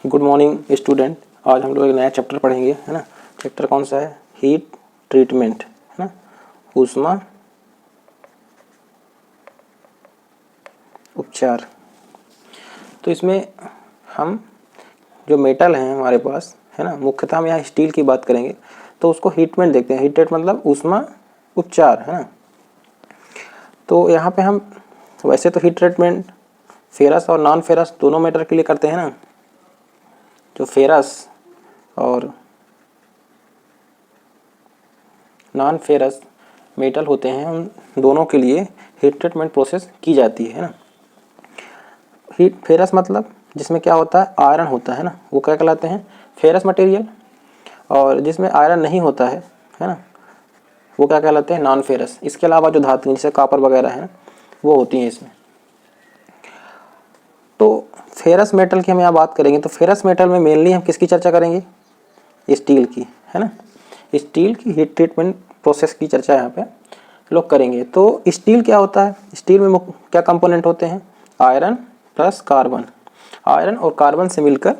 Good morning student. आज हम लोग एक नया चैप्टर पढ़ेंगे, है ना। चैप्टर कौन सा है? हीट ट्रीटमेंट, है ना, ऊष्मा उपचार। तो इसमें हम जो मेटल हैं हमारे पास, है ना, मुख्यतः हम यहाँ स्टील की बात करेंगे, तो उसको हीट ट्रीटमेंट देखते हैं। हीट ट्रीटमेंट मतलब ऊष्मा उपचार, है ना। तो यहाँ पे हम वैसे तो हीट ट्रीटमेंट फेरस और नॉन फेरस दोनों मेटल के लिए करते हैं ना। जो फेरस और नॉन फेरस मेटल होते हैं उन दोनों के लिए हीट ट्रीटमेंट प्रोसेस की जाती है ना। हीट फेरस मतलब जिसमें क्या होता है, आयरन होता है ना, वो क्या कहलाते हैं? Ferrous material. और जिसमें आयरन नहीं होता है ना, वो क्या कहलाते हैं? Non ferrous. इसके अलावा जो धातु जैसे कॉपर वगैरह हैं वो होती हैं इसमें। तो फेरस मेटल की हम यहाँ बात करेंगे तो फेरस मेटल में मेनली हम किसकी चर्चा करेंगे? स्टील की, है ना। स्टील की हीट ट्रीटमेंट प्रोसेस की चर्चा यहाँ पे लोग करेंगे। तो स्टील क्या होता है? स्टील में क्या कंपोनेंट होते हैं? Iron plus carbon. आयरन और कार्बन से मिलकर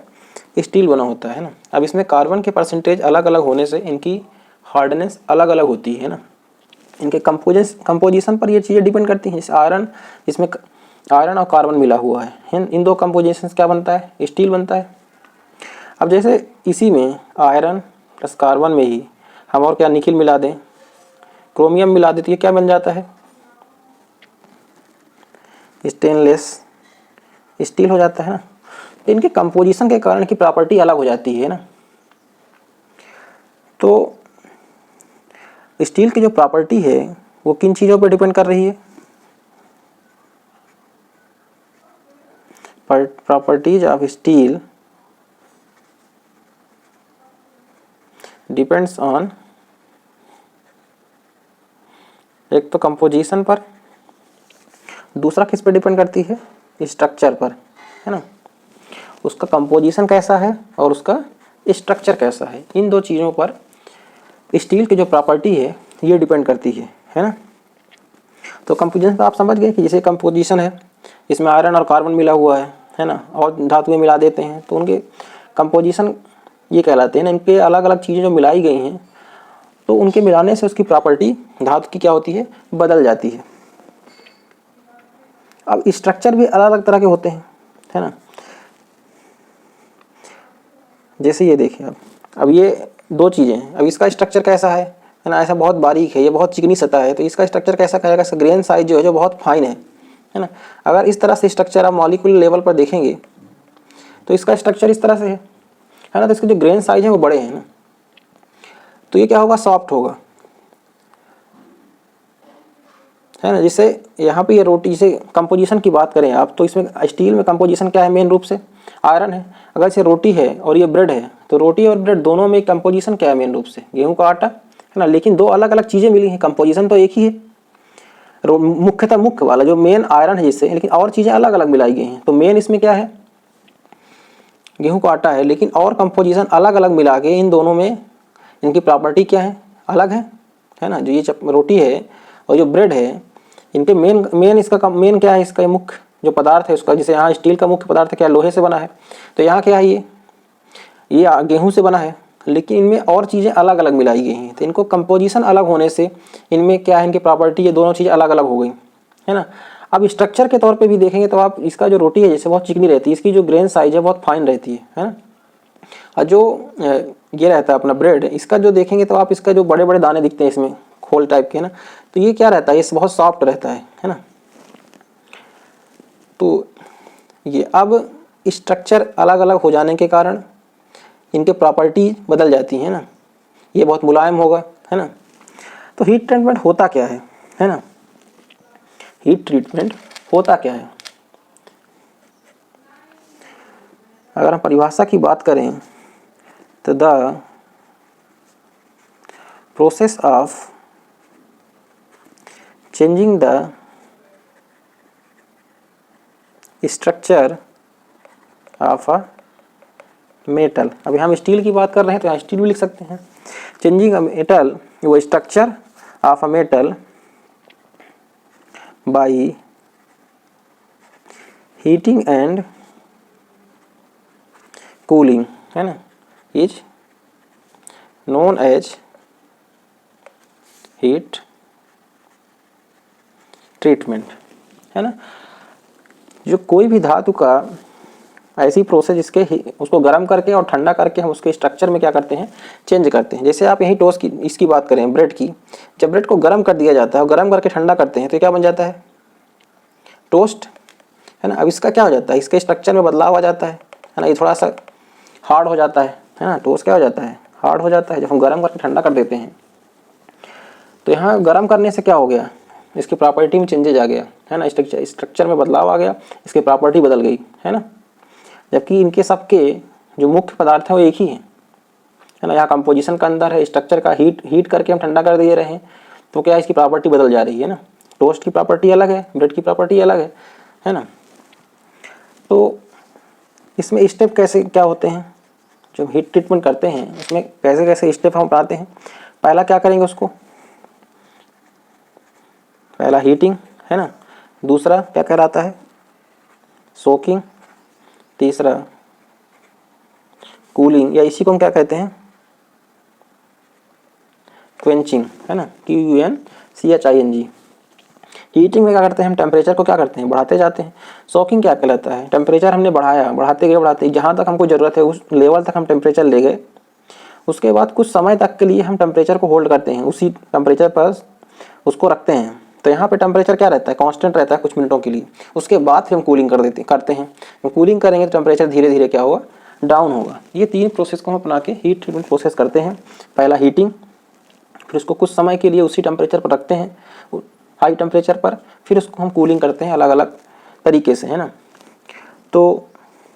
स्टील बना होता है ना। अब इसमें कार्बन के परसेंटेज अलग अलग होने से इनकी हार्डनेस अलग अलग होती है ना। इनके कंपोजिशन पर ये चीज़ें डिपेंड करती हैं। जैसे आयरन, इसमें आयरन और कार्बन मिला हुआ है, इन दो कंपोजिशन क्या बनता है? स्टील बनता है। अब जैसे इसी में आयरन प्लस कार्बन में ही हम और क्या निकिल मिला दें, क्रोमियम मिला दें, तो ये क्या बन जाता है? स्टेनलेस स्टील हो जाता है ना। तो इनके कंपोजिशन के कारण की प्रॉपर्टी अलग हो जाती है ना। तो स्टील की जो प्रॉपर्टी है वो किन चीज़ों पर डिपेंड कर रही है? Properties of steel depends on, एक तो कंपोजिशन पर, दूसरा किस पे डिपेंड करती है? स्ट्रक्चर पर, है ना। उसका कंपोजिशन कैसा है और उसका स्ट्रक्चर कैसा है, इन दो चीज़ों पर स्टील की जो प्रॉपर्टी है ये डिपेंड करती है ना। तो कंपोजिशन तो आप समझ गए कि जैसे कंपोजिशन है, इसमें आयरन और कार्बन मिला हुआ है ना, और धातुएं मिला देते हैं तो उनके कंपोजिशन ये कहलाते हैं ना। इनके अलग अलग चीज़ें जो मिलाई गई हैं तो उनके मिलाने से उसकी प्रॉपर्टी धातु की क्या होती है? बदल जाती है। अब स्ट्रक्चर भी अलग अलग तरह के होते हैं, है ना। जैसे ये देखिए, अब ये दो चीज़ें हैं। अब इसका स्ट्रक्चर कैसा है ना, ऐसा बहुत बारीक है, ये बहुत चिकनी सतह है, तो इसका स्ट्रक्चर कैसा कहेगा? इसका ग्रेन साइज जो है जो बहुत फाइन है ना। अगर इस तरह से स्ट्रक्चर आप मॉलिक्यूलर लेवल पर देखेंगे तो इसका स्ट्रक्चर इस तरह से है ना। तो इसके जो ग्रेन साइज है वो बड़े हैं ना, तो ये क्या होगा? सॉफ्ट होगा, है ना। जैसे यहाँ पे ये रोटी से कंपोजिशन की बात करें आप, तो इसमें स्टील में कंपोजिशन क्या है? मेन रूप से आयरन है। अगर इसे रोटी है और ये ब्रेड है तो रोटी और ब्रेड दोनों में कंपोजिशन क्या है? मेन रूप से गेहूं का आटा, है ना। लेकिन दो अलग अलग चीज़ें मिली हैं, कंपोजिशन तो एक ही है। मुख्यतः मुख्य वाला जो मेन आयरन है जिससे, लेकिन और चीज़ें अलग अलग मिलाई गई हैं। तो मेन इसमें क्या है? गेहूं का आटा है, लेकिन और कंपोजिशन अलग अलग मिला के इन दोनों में इनकी प्रॉपर्टी क्या है? अलग है ना। जो ये रोटी है और जो ब्रेड है, इनके मेन इसका मेन क्या है? इसका मुख्य जो पदार्थ है उसका, जैसे यहाँ स्टील का मुख्य पदार्थ क्या? लोहे से बना है। तो यहाँ क्या है? ये गेहूं से बना है, लेकिन इनमें और चीज़ें अलग अलग मिलाई गई हैं। तो इनको कंपोजिशन अलग होने से इनमें क्या है? इनकी प्रॉपर्टी, ये दोनों चीज़ें अलग अलग हो गई, है ना। अब स्ट्रक्चर के तौर पे भी देखेंगे तो आप इसका जो रोटी है जैसे बहुत चिकनी रहती है, इसकी जो ग्रेन साइज है बहुत फाइन रहती है ना। और जो ये रहता है अपना ब्रेड, इसका जो देखेंगे तो आप इसका जो बड़े बड़े दाने दिखते हैं इसमें खोल टाइप के, है ना, तो ये क्या रहता है? ये बहुत सॉफ्ट रहता है ना। तो ये अब स्ट्रक्चर अलग अलग हो जाने के कारण इनके प्रॉपर्टी बदल जाती है ना। ये बहुत मुलायम होगा, है ना। तो हीट ट्रीटमेंट होता क्या है ना। हीट ट्रीटमेंट होता क्या है? अगर हम परिभाषा की बात करें तो the process of changing the structure of a metal. अभी हम स्टील की बात कर रहे हैं तो यहाँ स्टील भी लिख सकते हैं। चेंजिंग अ मेटल, वो structure of a metal by heating and cooling, है ना, is known as heat treatment, है ना। जो कोई भी धातु का ऐसी प्रोसेस जिसके उसको गर्म करके और ठंडा करके हम उसके स्ट्रक्चर में क्या करते हैं, चेंज करते हैं। जैसे आप यही टोस्ट की इसकी बात करें, ब्रेड की, जब ब्रेड को गर्म कर दिया जाता है और गर्म करके ठंडा करते हैं तो क्या बन जाता है, टोस्ट, है ना। अब इसका क्या हो जाता है, इसके स्ट्रक्चर में बदलाव आ जाता है ना, ये थोड़ा सा हार्ड हो जाता है ना। टोस्ट क्या हो जाता है, हार्ड हो जाता है जब हम गर्म करके ठंडा कर देते हैं। तो यहाँ गर्म करने से क्या हो गया, इसकी प्रॉपर्टी में चेंजेज आ गया, है ना, स्ट्रक्चर में बदलाव आ गया, इसकी प्रॉपर्टी बदल गई, है ना। जबकि इनके सबके जो मुख्य पदार्थ हैं वो एक ही है ना। यहाँ कंपोजिशन का अंदर है, स्ट्रक्चर का हीट करके हम ठंडा कर दे रहे हैं, तो क्या इसकी प्रॉपर्टी बदल जा रही है ना। टोस्ट की प्रॉपर्टी अलग है, ब्रेड की प्रॉपर्टी अलग है ना। तो इसमें स्टेप कैसे क्या होते हैं, जो हीट ट्रीटमेंट करते हैं उसमें कैसे कैसे स्टेप हम अपनाते हैं। पहला क्या करेंगे उसको, पहला हीटिंग, है ना। दूसरा क्या कहलाता है, सोकिंग। तीसरा कूलिंग, या इसी को हम क्या कहते हैं, क्वेंचिंग, है ना, QUNCHING। हीटिंग में क्या करते हैं, हम टेम्परेचर को क्या करते हैं, बढ़ाते जाते हैं। सोकिंग क्या कहलाता है, टेम्परेचर हमने बढ़ाया, बढ़ाते गए जहाँ तक हमको ज़रूरत है उस लेवल तक हम टेम्परेचर ले गए। उसके बाद कुछ समय तक के लिए हम टेम्परेचर को होल्ड करते हैं, उसी टेम्परेचर पर उसको रखते हैं। तो यहाँ पे टेम्परेचर क्या रहता है, कांस्टेंट रहता है कुछ मिनटों के लिए। उसके बाद फिर हम कूलिंग करते हैं। तो कूलिंग करेंगे तो टेम्परेचर धीरे धीरे क्या होगा, डाउन होगा। ये तीन प्रोसेस को हम अपना के हीट ट्रीटमेंट प्रोसेस करते हैं। पहला हीटिंग, फिर उसको कुछ समय के लिए उसी टेम्परेचर पर रखते हैं, हाई टेम्परेचर पर, फिर उसको हम कूलिंग करते हैं अलग अलग तरीके से, है ना। तो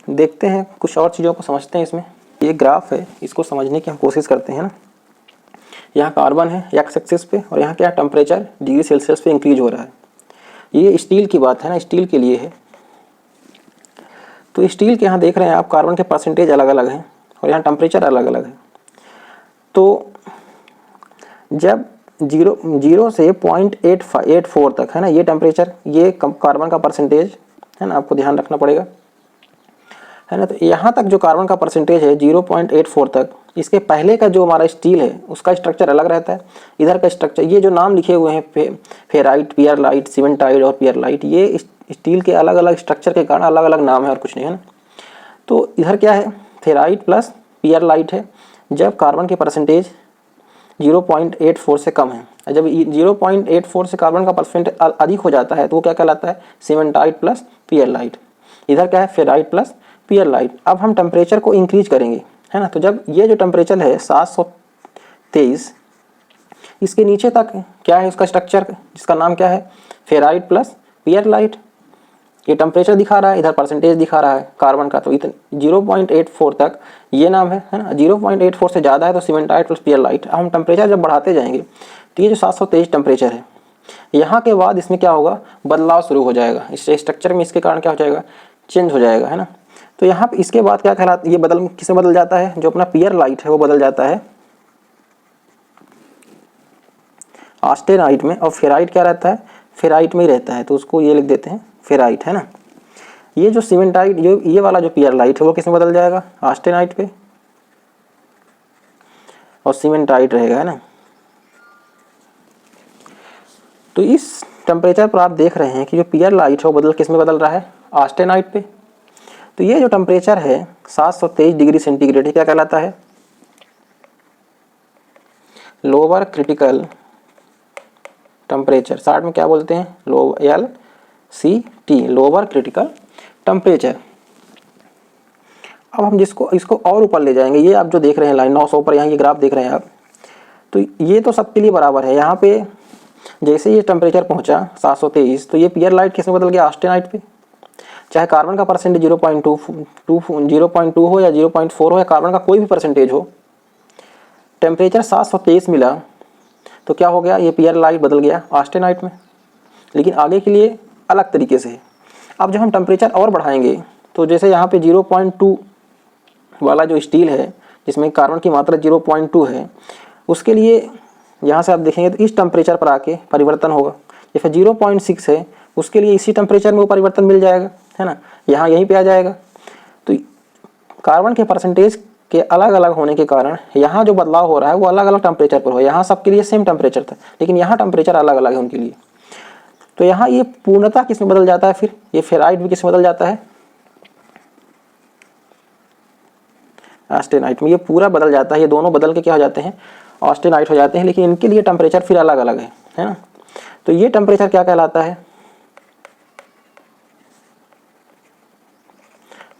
देखते हैं कुछ और चीज़ों को समझते हैं इसमें। ये ग्राफ है, इसको समझने की हम कोशिश करते हैं ना। यहाँ कार्बन है एक्स एक्सिस पे, और यहाँ क्या टेम्परेचर डिग्री सेल्सियस पे इंक्रीज हो रहा है। ये स्टील की बात है ना, स्टील के लिए है। तो स्टील के यहाँ देख रहे हैं आप, कार्बन के परसेंटेज अलग अलग हैं और यहाँ टेम्परेचर अलग अलग है। तो जब जीरो से 0.884 तक, है ना, ये टेम्परेचर, ये कार्बन का परसेंटेज है ना, आपको ध्यान रखना पड़ेगा, है ना। तो यहाँ तक जो कार्बन का परसेंटेज है 0.84 तक, इसके पहले का जो हमारा स्टील है उसका स्ट्रक्चर अलग रहता है। इधर का स्ट्रक्चर, ये जो नाम लिखे हुए हैं फेराइट, पियरलाइट, सीमेंटाइट और पियरलाइट, ये स्टील के अलग अलग स्ट्रक्चर के कारण अलग अलग नाम है और कुछ नहीं, है ना। तो इधर क्या है, फेराइट प्लस पियरलाइट है जब कार्बन के परसेंटेज 0.84 से कम है। जब 0.84 से कार्बन का परसेंटेज अधिक हो जाता है तो वो क्या कहलाता है, सीमेंटाइट प्लस पियरलाइट। इधर क्या है, फेराइट प्लस पियरलाइट। अब हम टेम्परेचर को इंक्रीज करेंगे, है ना। तो जब ये जो टेम्परेचर है 723, इसके नीचे तक क्या है उसका स्ट्रक्चर, जिसका नाम क्या है, फेराइट प्लस पियरलाइट। ये टेम्परेचर दिखा रहा है, इधर परसेंटेज दिखा रहा है कार्बन का। तो इतने 0.84 तक ये नाम है ना। 0.84 से ज़्यादा है तो सीमेंटाइट प्लस पियरलाइट। हम टेम्परेचर जब बढ़ाते जाएंगे तो ये जो 723 टेम्परेचर है, यहाँ के बाद इसमें क्या होगा, बदलाव शुरू हो जाएगा। इस स्ट्रक्चर में इसके कारण क्या हो जाएगा, चेंज हो जाएगा, है ना। तो यहाँ पे इसके बाद क्या कहलाता, ये बदल किससे बदल जाता है, जो अपना पियरलाइट है वो बदल जाता है ऑस्टेनाइट में। और फेराइट क्या रहता है, फेराइट में ही रहता है, तो उसको ये लिख देते हैं फेराइट, है ना। ये जो सीमेंटाइट, ये वाला जो पियरलाइट है वो किस में बदल जाएगा, ऑस्टेनाइट पे, और सीमेंटाइट रहेगा, है ना। तो इस टेम्परेचर पर आप देख रहे हैं कि जो पियरलाइट है वो किस में बदल रहा है, ऑस्टेनाइट पे। तो ये जो टेम्परेचर है 723 डिग्री सेंटीग्रेड, क्या कहलाता है, लोअर क्रिटिकल टेम्परेचर। शॉर्ट में क्या बोलते हैं, LCT, लोअर क्रिटिकल टेम्परेचर। अब हम इसको और ऊपर ले जाएंगे। ये आप जो देख रहे हैं लाइन 900 पर, यहाँ ये ग्राफ देख रहे हैं आप, तो ये तो सबके लिए बराबर है। यहाँ पे जैसे ये टेम्परेचर पहुँचा 723, तो ये पियरलाइट किस में बदल गया, ऑस्टेनाइट पे। चाहे कार्बन का परसेंटेज 0.2 हो या 0.4 हो, या कार्बन का कोई भी परसेंटेज हो, टेम्परेचर 723 मिला तो क्या हो गया, ये पियरलाइट बदल गया ऑस्टेनाइट में। लेकिन आगे के लिए अलग तरीके से है। अब जब हम टेम्परेचर और बढ़ाएंगे तो जैसे यहाँ पे 0.2 वाला जो स्टील है जिसमें कार्बन की मात्रा 0.2 है, उसके लिए यहाँ से आप देखेंगे तो इस टेम्परेचर पर आके परिवर्तन होगा। जैसे 0.6 है उसके लिए इसी टेम्परेचर में वो परिवर्तन मिल जाएगा, है ना, यहाँ यहीं पे आ जाएगा। तो कार्बन के परसेंटेज के अलग अलग होने के कारण यहाँ जो बदलाव हो रहा है वो अलग अलग टेम्परेचर पर हो। यहाँ सबके लिए सेम टेम्परेचर था, लेकिन यहाँ टेम्परेचर अलग अलग है उनके लिए। तो यहाँ ये पूर्णतः किस में बदल जाता है, फिर ये फेराइट भी किस में बदल जाता है, ऑस्टेनाइट में। ये पूरा बदल जाता है, ये दोनों बदल के क्या हो जाते हैं, ऑस्टेनाइट हो जाते हैं। लेकिन इनके लिए टेम्परेचर फिर अलग अलग है ना। तो ये टेम्परेचर क्या कहलाता है,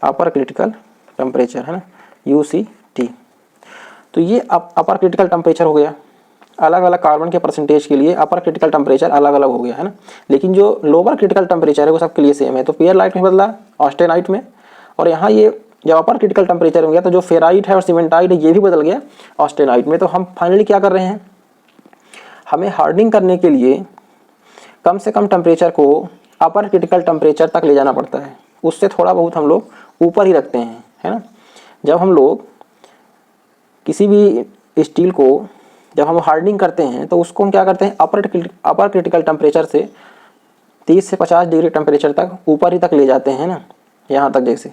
अपर क्रिटिकल टेम्परेचर, है ना, UCT। तो ये अपर क्रिटिकल टेम्परेचर हो गया। अलग अलग कार्बन के परसेंटेज के लिए अपर क्रिटिकल टेम्परेचर अलग अलग हो गया, है ना। लेकिन जो लोअर क्रिटिकल टेम्परेचर है वो सबके लिए सेम है। तो पेयरलाइट में बदला, ऑस्टेनाइट में, और यहाँ ये जब अपर क्रिटिकल टेम्परेचर हो गया तो जो फेराइट है और सीमेंटाइट है ये भी बदल गया ऑस्टेनाइट में। तो हम फाइनली क्या कर रहे हैं, हमें हार्डनिंग करने के लिए कम से कम टेम्परेचर को अपर क्रिटिकल टेम्परेचर तक ले जाना पड़ता है। उससे थोड़ा बहुत हम लोग ऊपर ही रखते हैं, है ना। जब हम लोग किसी भी स्टील को जब हम हार्डनिंग करते हैं तो उसको हम क्या करते हैं, अपर क्रिटिकल टेम्परेचर से 30 से 50 डिग्री टेम्परेचर तक ऊपर ही तक ले जाते हैं ना, यहाँ तक जैसे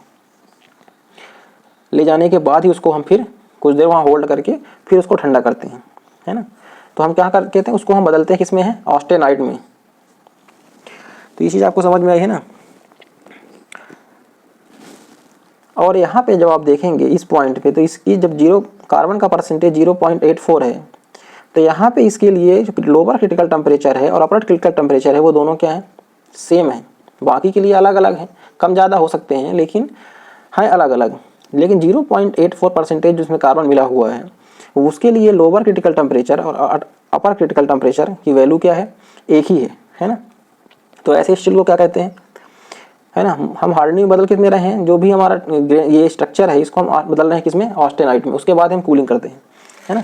ले जाने के बाद ही उसको हम फिर कुछ देर वहाँ होल्ड करके फिर उसको ठंडा करते हैं, है ना। तो हम क्या कहते हैं, उसको हम बदलते हैं किस में है, ऑस्टेनाइट में। तो ये चीज़ आपको समझ में आई है ना। और यहाँ पे जब आप देखेंगे इस पॉइंट पे, तो इसकी जब कार्बन का परसेंटेज 0.84 है, तो यहाँ पे इसके लिए जो लोअर क्रिटिकल टेम्परेचर है और अपर क्रिटिकल टेम्परेचर है वो दोनों क्या है, सेम है। बाकी के लिए अलग अलग हैं, कम ज़्यादा हो सकते हैं लेकिन हैं अलग अलग। लेकिन 0.84% जिसमें कार्बन मिला हुआ है उसके लिए लोअर क्रिटिकल टेम्परेचर और अपर क्रिटिकल टेम्परेचर की वैल्यू क्या है, एक ही है ना। तो ऐसे स्टील को क्या कहते हैं, है ना। हम हार्डनिंग बदल किस में रहे हैं, जो भी हमारा ये स्ट्रक्चर है इसको हम बदल रहे हैं किस में, ऑस्टेनाइट में। उसके बाद हम कूलिंग करते हैं, है ना।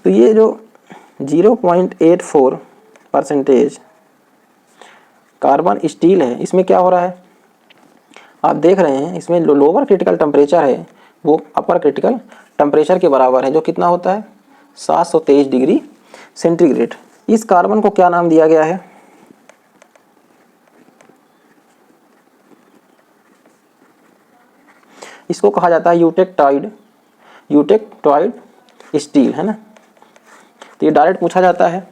तो ये जो 0.84% कार्बन स्टील है इसमें क्या हो रहा है, आप देख रहे हैं इसमें लोअर क्रिटिकल टेम्परेचर है वो अपर क्रिटिकल टेम्परेचर के बराबर है, जो कितना होता है 723 डिग्री सेंटीग्रेड। इस कार्बन को क्या नाम दिया गया है, इसको कहा जाता है यूटेक्टाइड स्टील, है ना। तो ये डायरेक्ट पूछा जाता है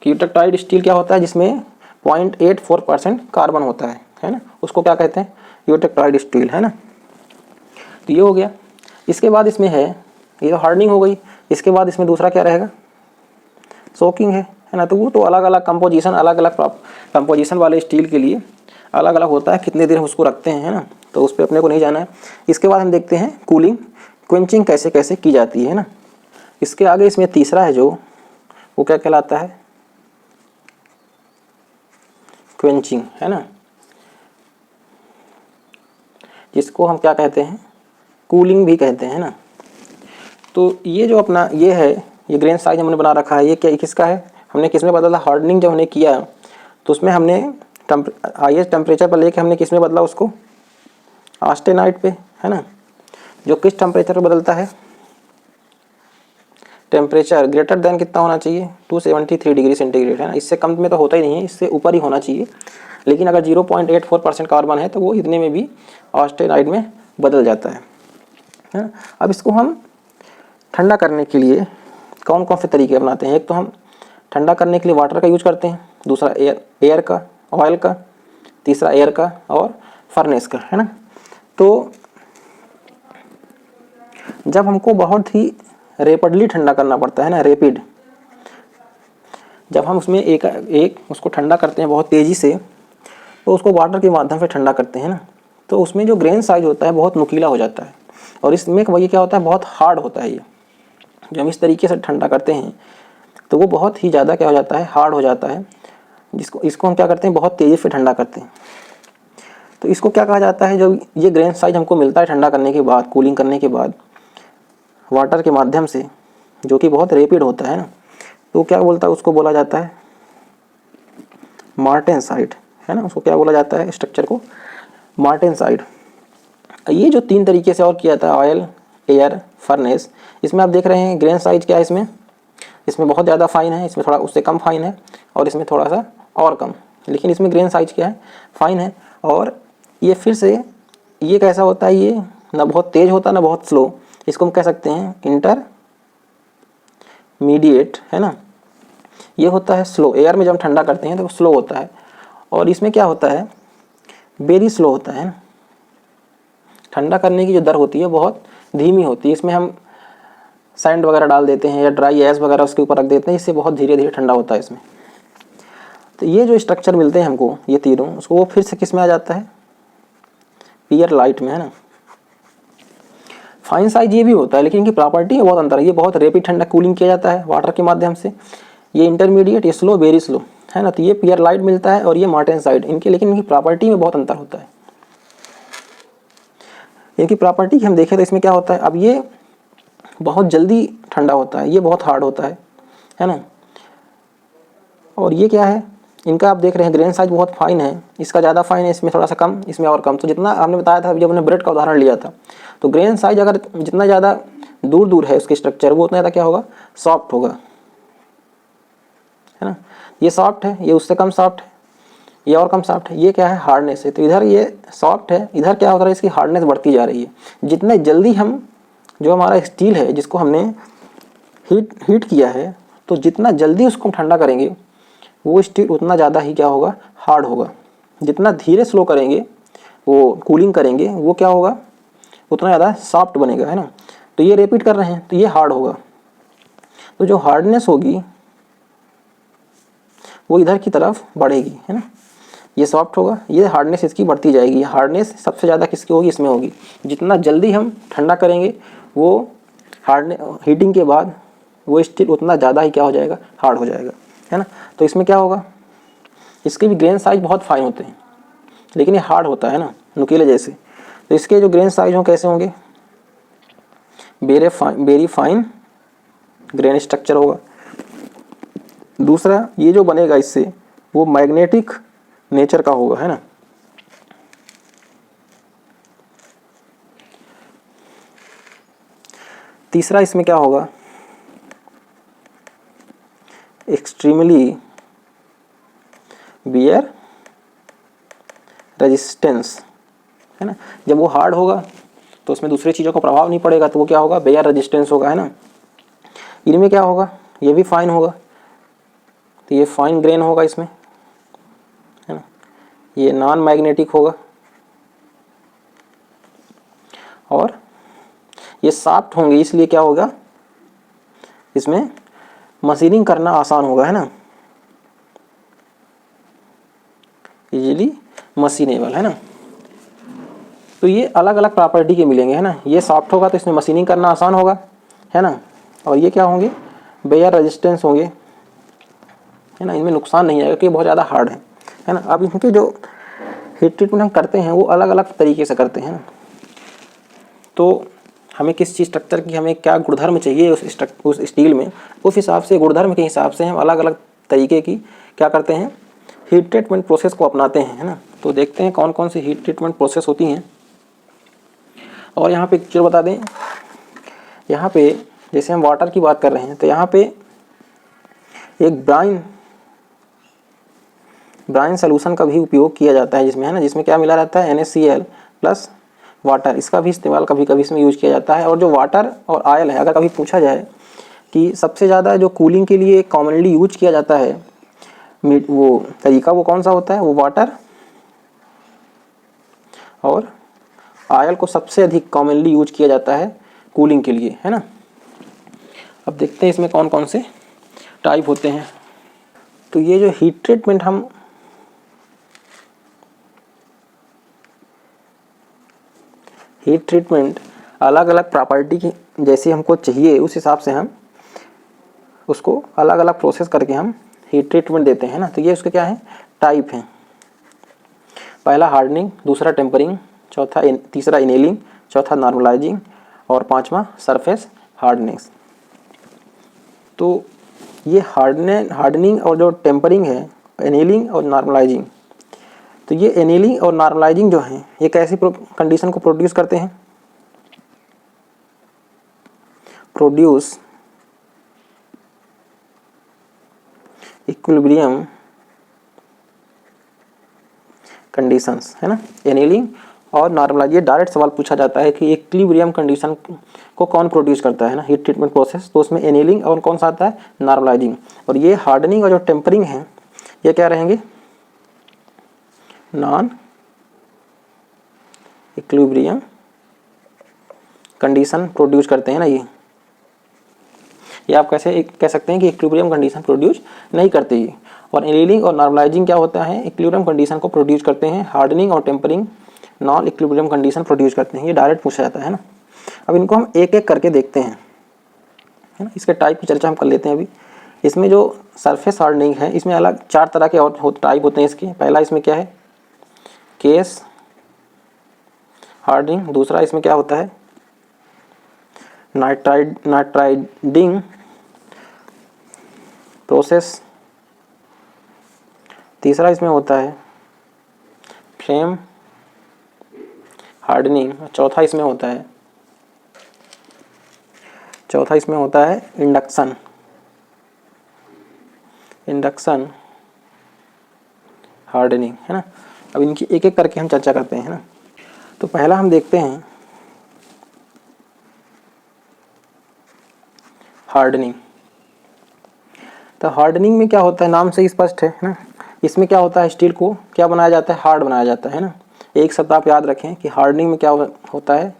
कि यूटेक्टाइड स्टील क्या होता है, जिसमें 0.84% कार्बन होता है ना, उसको क्या कहते हैं, यूटेक्टाइड स्टील, है ना। तो ये हो गया। इसके बाद इसमें है, ये हार्डनिंग हो गई। इसके बाद इसमें दूसरा क्या रहेगा, सोकिंग है ना। तो वो तो अलग अलग कंपोजिशन, अलग अलग कंपोजिशन वाले स्टील के लिए अलग अलग होता है, कितने देर उसको रखते हैं, है ना। तो उस पर अपने को नहीं जाना है। इसके बाद हम देखते हैं कूलिंग, क्वेंचिंग कैसे कैसे की जाती है ना। इसके आगे इसमें तीसरा है जो वो क्या कहलाता है, क्वेंचिंग, है ना, जिसको हम क्या कहते हैं, कूलिंग भी कहते हैं ना। तो ये जो अपना ये है, ये ग्रेन साइज हमने बना रखा है, ये क्या किसका है, हमने किस में बदला, हार्डनिंग जब हमने किया तो उसमें हमने हाईएस्ट टेम्परेचर पर लेके हमने किस में बदला उसको, ऑस्टेनाइट पे, है ना। जो किस टेम्परेचर पर बदलता है, टेम्परेचर ग्रेटर देन कितना होना चाहिए, 273 डिग्री सेंटीग्रेड, है ना। इससे कम में तो होता ही नहीं है, इससे ऊपर ही होना चाहिए। लेकिन अगर 0.84% कार्बन है तो वो इतने में भी ऑस्टेनाइट में बदल जाता है ना। अब इसको हम ठंडा करने के लिए कौन कौन से तरीके अपनाते हैं। एक तो हम ठंडा करने के लिए वाटर का यूज करते हैं, दूसरा एयर का, ऑयल का, तीसरा एयर का और फर्नेस का, है ना। तो जब हमको बहुत ही रैपिडली ठंडा करना पड़ता है ना, रैपिड, जब हम उसमें एक उसको ठंडा करते हैं बहुत तेज़ी से, तो उसको वाटर के माध्यम से ठंडा करते हैं ना, तो उसमें जो ग्रेन साइज होता है बहुत नुकीला हो जाता है। और इसमें वही क्या होता है, बहुत हार्ड होता है। ये जब हम इस तरीके से ठंडा करते हैं तो वो बहुत ही ज़्यादा क्या हो जाता है, हार्ड हो जाता है। इसको हम क्या करते हैं, बहुत तेज़ी से ठंडा करते हैं। तो इसको क्या कहा जाता है, जब ये ग्रेन साइज हमको मिलता है ठंडा करने के बाद, कूलिंग करने के बाद वाटर के माध्यम से, जो कि बहुत रैपिड होता है ना, तो क्या बोलता है, उसको बोला जाता है मार्टेनसाइट, है ना। उसको क्या बोला जाता है, स्ट्रक्चर को मार्टेनसाइट। ये जो 3 तरीके से और किया जाता है, ऑयल, एयर, फर्नेस, इसमें आप देख रहे हैं ग्रेन साइज क्या है, इसमें बहुत ज़्यादा फाइन है, इसमें थोड़ा उससे कम फाइन है, और इसमें थोड़ा सा और कम। लेकिन इसमें ग्रेन साइज क्या है, फाइन है। और ये फिर से ये कैसा होता है, ये ना बहुत तेज होता ना बहुत स्लो, इसको हम कह सकते हैं इंटरमीडिएट, है ना। ये होता है स्लो, एयर में जब हम ठंडा करते हैं तो स्लो होता है, और इसमें क्या होता है वेरी स्लो होता है ना। ठंडा करने की जो दर होती है बहुत धीमी होती है, इसमें हम सैंड वगैरह डाल देते हैं या ड्राई एस वगैरह उसके ऊपर रख देते हैं, इससे बहुत धीरे धीरे ठंडा होता है इसमें। तो ये जो स्ट्रक्चर मिलते हैं हमको ये तीनों, उसको वो फिर से किस में आ जाता है, पियर लाइट में, है ना। फाइन साइज ये भी होता है, लेकिन इनकी प्रॉपर्टी में बहुत अंतर है। ये बहुत रैपिड ठंडा कूलिंग किया जाता है वाटर के माध्यम से, ये इंटरमीडिएट, ये स्लो, वेरी स्लो, है ना। तो ये पियर लाइट मिलता है और ये मार्टेनसाइट, इनके लेकिन इनकी प्रॉपर्टी में बहुत अंतर होता है। इनकी प्रॉपर्टी हम देखें तो इसमें क्या होता है, अब ये बहुत जल्दी ठंडा होता है, ये बहुत हार्ड होता है ना। और ये क्या है, इनका आप देख रहे हैं ग्रेन साइज बहुत फाइन है, इसका ज़्यादा फाइन है, इसमें थोड़ा सा कम, इसमें और कम। तो जितना आपने बताया था जब हमने ब्रेड का उदाहरण लिया था, तो ग्रेन साइज अगर जितना ज़्यादा दूर दूर है उसके स्ट्रक्चर, वो उतना ज़्यादा क्या होगा, सॉफ्ट होगा, है ना। ये सॉफ्ट है, ये उससे कम सॉफ्ट है, ये और कम सॉफ्ट है, ये क्या है, हार्डनेस है। तो इधर ये सॉफ्ट है, इधर क्या होता है, इसकी हार्डनेस बढ़ती जा रही है। जितने जल्दी हम जो हमारा स्टील है जिसको हमने हीट किया है, तो जितना जल्दी उसको हम ठंडा करेंगे वो स्टील उतना ज़्यादा ही क्या होगा, हार्ड होगा। जितना धीरे स्लो करेंगे, वो कूलिंग करेंगे, वो क्या होगा, उतना ज़्यादा सॉफ्ट बनेगा, है ना। तो ये रिपीट कर रहे हैं तो ये हार्ड होगा, तो जो हार्डनेस होगी वो इधर की तरफ बढ़ेगी, है ना। ये सॉफ्ट होगा, ये हार्डनेस इसकी बढ़ती जाएगी। हार्डनेस सबसे ज़्यादा किसकी होगी, इसमें होगी। जितना जल्दी हम ठंडा करेंगे वो हार्डनेस हीटिंग के बाद वो स्टील उतना ज़्यादा ही क्या हो जाएगा, हार्ड हो जाएगा, है ना। तो इसमें क्या होगा, इसके भी ग्रेन साइज बहुत फाइन होते हैं, लेकिन ये हार्ड होता है ना, नुकीले जैसे। तो इसके जो ग्रेन साइज हों कैसे होंगे, वेरी फाइन ग्रेन स्ट्रक्चर होगा। दूसरा ये जो बनेगा इससे वो मैग्नेटिक नेचर का होगा, है ना। तीसरा इसमें क्या होगा, एक्सट्रीमली बियर रेजिस्टेंस, है ना। जब वो हार्ड होगा तो उसमें दूसरी चीज़ों का प्रभाव नहीं पड़ेगा, तो वो क्या होगा, बेयर रेजिस्टेंस होगा, है ना। इनमें क्या होगा, ये भी फाइन होगा, तो ये फाइन ग्रेन होगा इसमें, है ना। ये नॉन मैग्नेटिक होगा और ये सॉफ्ट होंगे, इसलिए क्या होगा, इसमें मशीनिंग करना आसान होगा, है ना, इजीली मशीनेबल, है ना। तो ये अलग अलग प्रॉपर्टी के मिलेंगे, है ना। ये सॉफ्ट होगा तो इसमें मशीनिंग करना आसान होगा, है ना। और ये क्या होंगे, बेयर रेजिस्टेंस होंगे, है ना। इनमें नुकसान नहीं आएगा क्योंकि बहुत ज़्यादा हार्ड है ना। अब इनके जो हीट ट्रीटमेंट हम करते हैं वो अलग अलग तरीके से करते हैं ना। तो हमें किस चीज़ स्ट्रक्चर की हमें क्या गुणधर्म चाहिए उस स्टील में, उस हिसाब से गुणधर्म के हिसाब से हम अलग अलग तरीके की क्या करते हैं, हीट ट्रीटमेंट प्रोसेस को अपनाते हैं, है ना। तो देखते हैं कौन कौन सी हीट ट्रीटमेंट प्रोसेस होती हैं। और यहाँ पे एक चीज़ बता दें, यहाँ पे जैसे हम वाटर की बात कर रहे हैं तो यहाँ पे एक ब्राइन सोल्यूशन का भी उपयोग किया जाता है जिसमें, है ना, जिसमें क्या मिला रहता है, NaCl प्लस वाटर, इसका भी इस्तेमाल कभी कभी इसमें यूज किया जाता है। और जो वाटर और ऑयल है, अगर कभी पूछा जाए कि सबसे ज़्यादा जो कूलिंग के लिए कॉमनली यूज किया जाता है वो तरीका वो कौन सा होता है, वो वाटर और ऑयल को सबसे अधिक कॉमनली यूज किया जाता है कूलिंग के लिए, है ना। अब देखते हैं इसमें कौन कौन से टाइप होते हैं। तो ये जो हीट ट्रीटमेंट हम अलग अलग प्रॉपर्टी की जैसी हमको चाहिए उस हिसाब से हम उसको अलग अलग प्रोसेस करके हम हीट ट्रीटमेंट देते हैं ना। तो ये उसके क्या है, टाइप हैं। पहला हार्डनिंग, दूसरा टेम्परिंग, तीसरा इनेलिंग, चौथा नॉर्मलाइजिंग और पांचवा सरफेस हार्डनेस। तो ये हार्डनिंग और जो टेम्परिंग है, एनेलिंग और नॉर्मलाइजिंग, तो ये एनेलिंग और नॉर्मलाइजिंग जो हैं ये कैसी कंडीशन को प्रोड्यूस करते हैं, प्रोड्यूस इक्विलिब्रियम कंडीशंस, है ना। एनेलिंग और नॉर्मलाइज, ये डायरेक्ट सवाल पूछा जाता है कि इक्विलिब्रियम कंडीशन को कौन प्रोड्यूस करता है ना, हीट ट्रीटमेंट प्रोसेस, तो उसमें एनीलिंग और कौन सा आता है, नॉर्मलाइजिंग। और ये हार्डनिंग और जो टेम्परिंग है ये क्या रहेंगे, नॉन इक्विलिब्रियम कंडीशन प्रोड्यूस करते हैं ना। ये आप कैसे कह सकते हैं कि इक्विलिब्रियम कंडीशन प्रोड्यूस नहीं करते ये। और एनीलिंग और नॉर्मलाइजिंग क्या होता है, इक्विलिब्रियम कंडीशन को प्रोड्यूस करते हैं। हार्डनिंग और tempering non equilibrium condition produce करते हैं। ये डायरेक्ट पूछा जाता है ना। अब इनको हम एक एक करके देखते हैं, है ना। इसके टाइप की चर्चा हम कर लेते हैं अभी। इसमें जो सरफेस हार्डनिंग है इसमें अलग 4 तरह के और टाइप होते हैं इसके। पहला इसमें क्या है, केस हार्डनिंग। दूसरा इसमें क्या होता है, नाइट्राइडिंग प्रोसेस। तीसरा इसमें होता है फ्लेम हार्डनिंग। चौथा इसमें होता है इंडक्शन हार्डनिंग, है ना। अब इनकी एक एक करके हम चर्चा करते हैं ना। तो पहला हम देखते हैं हार्डनिंग। तो हार्डनिंग में क्या होता है, नाम से ही स्पष्ट है ना। इसमें क्या होता है, स्टील को क्या बनाया जाता है, हार्ड बनाया जाता है ना। एक शब्द आप याद रखें कि हार्डनिंग में क्या होता है,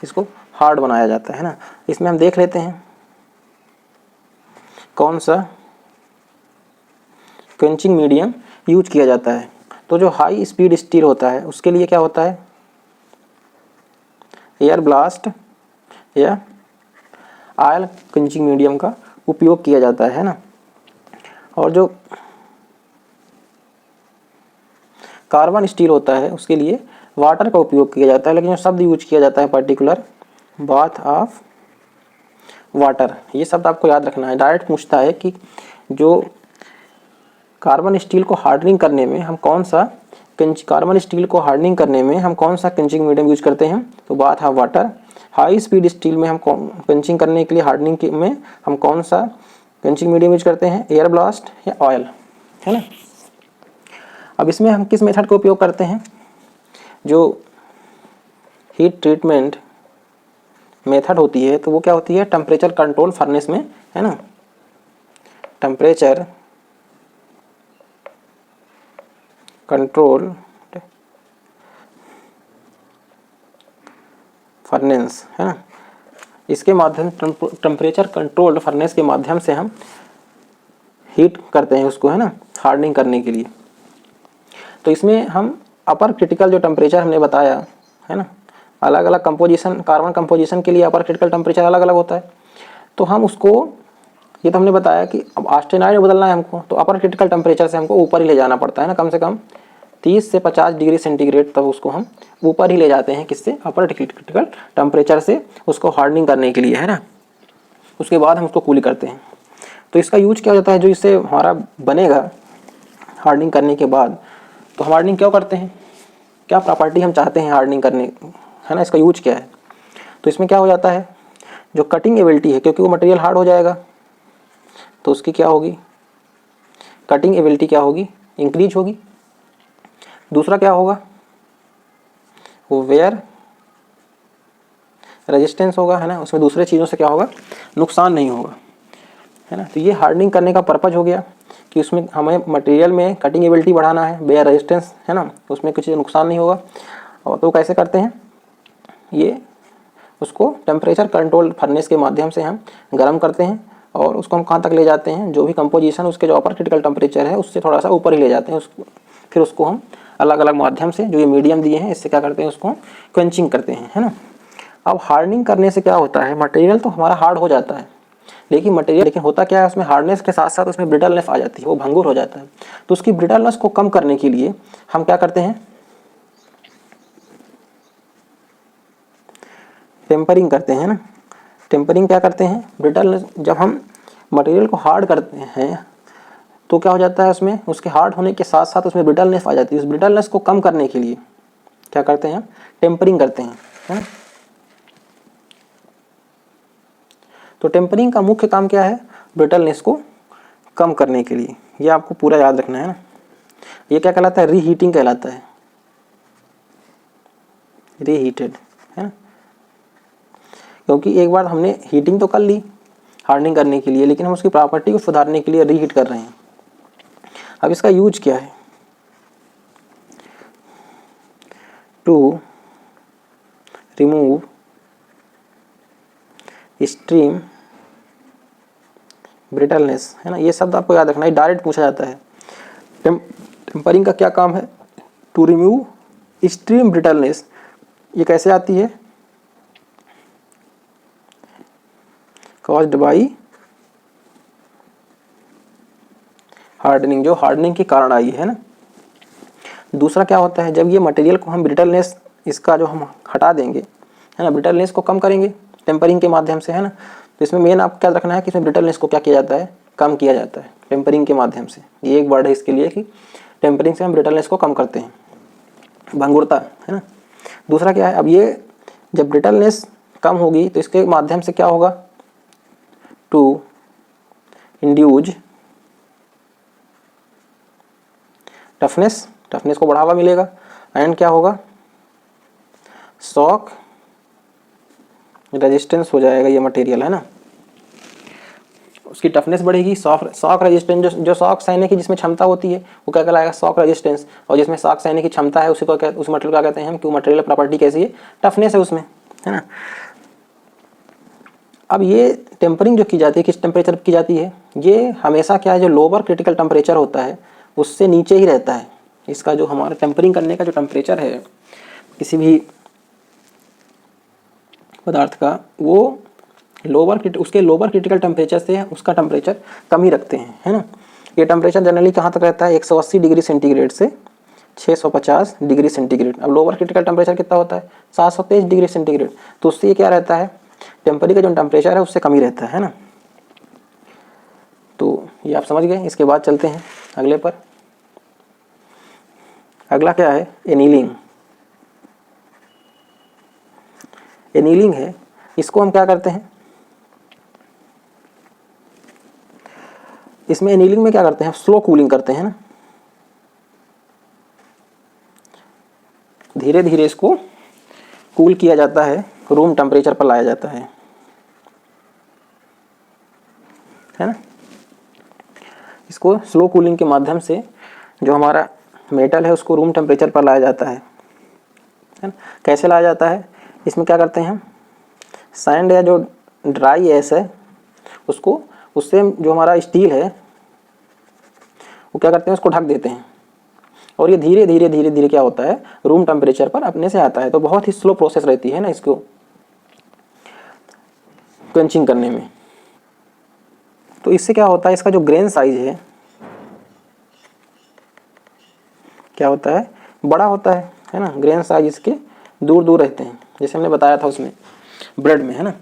इसको हार्ड बनाया जाता है ना। इसमें हम देख लेते हैं कौन सा क्वेंचिंग मीडियम यूज किया जाता है। तो जो हाई स्पीड स्टील होता है उसके लिए क्या होता है, एयर ब्लास्ट या ऑयल क्वेंचिंग मीडियम का उपयोग किया जाता है ना। और जो कार्बन स्टील होता है उसके लिए वाटर का उपयोग किया जाता है। लेकिन जो शब्द यूज किया जाता है पर्टिकुलर, बाथ ऑफ वाटर, ये शब्द आपको याद रखना है। डायरेक्ट पूछता है कि जो कार्बन स्टील को हार्डनिंग करने में हम कौन सा क्वेंचिंग मीडियम यूज करते हैं, तो bath of water. High speed steel में हम क्वेंचिंग करने के लिए हार्डनिंग में हम कौन सा क्वेंचिंग मीडियम यूज करते हैं, एयर ब्लास्ट या ऑयल, है ना। अब इसमें हम किस मेथड का उपयोग करते हैं, जो हीट ट्रीटमेंट मेथड होती है तो वो क्या होती है, टेम्परेचर कंट्रोल फर्नेस में, है ना। टेम्परेचर कंट्रोल फर्नेस, है ना। इसके माध्यम टेम्परेचर कंट्रोल्ड फर्नेस के माध्यम से हम हीट करते हैं उसको, है ना, हार्डनिंग करने के लिए। तो इसमें हम अपर क्रिटिकल जो टेम्परेचर हमने बताया है ना, अलग अलग कंपोजिशन, कार्बन कंपोजिशन के लिए अपर क्रिटिकल टेम्परेचर अलग अलग होता है। तो हम उसको, ये तो हमने बताया कि अब ऑस्टेनाइड में बदलना है हमको, तो अपर क्रिटिकल टेम्परेचर से हमको ऊपर ही ले जाना पड़ता है ना, कम से कम 30 से 50 डिग्री सेंटीग्रेड तक उसको हम ऊपर ही ले जाते हैं, किससे, अपर क्रिटिकल टेम्परेचर से उसको हार्डनिंग करने के लिए, है ना। उसके बाद हम उसको कूल करते हैं। तो इसका यूज क्या हो जाता है, जो इससे हमारा बनेगा हार्डनिंग करने के बाद, तो हम हार्डनिंग क्यों करते हैं, क्या प्रॉपर्टी हम चाहते हैं हार्डनिंग करने, है ना, इसका यूज क्या है। तो इसमें क्या हो जाता है, जो कटिंग एबिलिटी है, क्योंकि वो मटेरियल हार्ड हो जाएगा तो उसकी क्या होगी, कटिंग एबिलिटी क्या होगी, इंक्रीज होगी। दूसरा क्या होगा, वो वेयर रेजिस्टेंस होगा, है ना, उसमें दूसरे चीज़ों से क्या होगा, नुकसान नहीं होगा, है ना। तो ये हार्डनिंग करने का पर्पज हो गया कि उसमें हमें मटेरियल में कटिंग एबिलिटी बढ़ाना है, वेयर रेजिस्टेंस, है ना, उसमें कुछ नुकसान नहीं होगा। और तो कैसे करते हैं, ये उसको टेम्परेचर कंट्रोल फर्नेस के माध्यम से हम गर्म करते हैं और उसको हम कहाँ तक ले जाते हैं, जो भी कंपोजिशन उसके जो अपर क्रिटिकल टेम्परेचर है उससे थोड़ा सा ऊपर ही ले जाते हैं उसको। फिर उसको हम अलग अलग माध्यम से, जो ये मीडियम दिए हैं, इससे क्या करते हैं, उसको क्वेंचिंग करते हैं, है ना। अब हार्डनिंग करने से क्या होता है, मटेरियल तो हमारा हार्ड हो जाता है, लेकिन होता क्या है, उसमें हार्डनेस के साथ साथ उसमें ब्रिटलनेस आ जाती है, वो भंगुर हो जाता है। तो उसकी ब्रिटलनेस को कम करने के लिए हम क्या करते हैं, टेम्परिंग करते हैं ना। टेम्परिंग क्या करते हैं, ब्रिटलनेस, जब हम मटेरियल को हार्ड करते हैं तो क्या हो जाता है, उसमें उसके हार्ड होने के साथ साथ उसमें ब्रिटलनेस आ जाती है। उस ब्रिटलनेस को कम करने के लिए क्या करते हैं, टेम्परिंग करते हैं, है ना। तो टेम्परिंग का मुख्य काम क्या है, ब्रिटलनेस को कम करने के लिए। ये आपको पूरा याद रखना है ना। ये क्या कहलाता है, रीहीटिंग कहलाता है। रीहीटेड, है ना, क्योंकि एक बार हमने हीटिंग तो कर ली हार्डनिंग करने के लिए, लेकिन हम उसकी प्रॉपर्टी को सुधारने के लिए रीहीट कर रहे हैं। अब इसका यूज क्या है? टू रिमूव एक्सट्रीम ब्रिटलनेस, है ना, ये शब्द आपको याद रखना है, डायरेक्ट पूछा जाता है। टेम्परिंग का क्या काम है? To remove extreme brittleness. ये कैसे आती है? कॉज्ड बाई हार्डनिंग, जो हार्डनिंग के कारण आई है ना। दूसरा क्या होता है, जब ये मटेरियल को हम ब्रिटलनेस इसका जो हम हटा देंगे, है ना, ब्रिटलनेस को कम करेंगे टेम्परिंग के माध्यम से, है ना। तो इसमें मेन आपको क्या रखना है कि इसमें ब्रिटलनेस को क्या किया जाता है? कम किया जाता है टेम्परिंग के माध्यम से। ये एक वर्ड है इसके लिए कि टेम्परिंग से हम ब्रिटलनेस को कम करते हैं, भंगुरता, है ना। दूसरा क्या है, अब ये जब ब्रिटलनेस कम होगी तो इसके माध्यम से क्या होगा? टू इंड्यूज टफनेस, टफनेस को बढ़ावा मिलेगा। एंड क्या होगा? शॉक रेजिस्टेंस हो जाएगा ये मटेरियल, है ना, उसकी टफनेस बढ़ेगी। शॉक रेजिस्टेंस, जो शॉक सहने की जिसमें क्षमता होती है वो क्या कहलाएगा? Shock resistance. और जिसमें शॉक सहने की क्षमता है उसी को उस मटेरियल का कहते हैं हम कि मटेरियल प्रॉपर्टी कैसी है? टफनेस है उसमें, है ना। अब ये टेम्परिंग जो की जाती है किस टेम्परेचर पर की जाती है? ये हमेशा क्या है, जो लोअर क्रिटिकल टेम्परेचर होता है उससे नीचे ही रहता है। इसका जो हमारा टेम्परिंग करने का जो टेम्परेचर है किसी भी पदार्थ का, वो उसके लोअर क्रिटिकल टेम्परेचर से उसका टेम्परेचर कम ही रखते हैं, है ना। ये टेम्परेचर जनरली कहाँ तक रहता है? 180 डिग्री सेंटीग्रेड से 650 डिग्री सेंटीग्रेड। अब लोअर क्रिटिकल टेम्परेचर कितना होता है? 723 डिग्री सेंटीग्रेड। तो उससे ये क्या रहता है, टेम्परिंग का जो टेम्परेचर है उससे कम ही रहता है ना। तो ये आप समझ गए। इसके बाद चलते हैं अगले पर। अगला क्या है? एनीलिंग। एनीलिंग है, इसको हम क्या करते हैं, इसमें एनीलिंग में क्या करते हैं? स्लो कूलिंग करते हैं ना, धीरे धीरे इसको कूल किया जाता है, रूम टेम्परेचर पर लाया जाता है ना। इसको स्लो कूलिंग के माध्यम से जो हमारा मेटल है उसको रूम टेम्परेचर पर लाया जाता है ना। कैसे लाया जाता है? इसमें क्या करते हैं हम, सैंड या जो ड्राई एस है उसको, उससे जो हमारा स्टील है वो क्या करते हैं, उसको ढक देते हैं और ये धीरे धीरे धीरे धीरे क्या होता है, रूम टेम्परेचर पर अपने से आता है। तो बहुत ही स्लो प्रोसेस रहती है ना इसको क्वेंचिंग करने में। तो इससे क्या होता है, इसका जो ग्रेन साइज है क्या होता है, बड़ा होता है ना। ग्रेन साइज इसके दूर दूर रहते हैं, जैसे हमने बताया था उसमें ब्रेड में, है ना।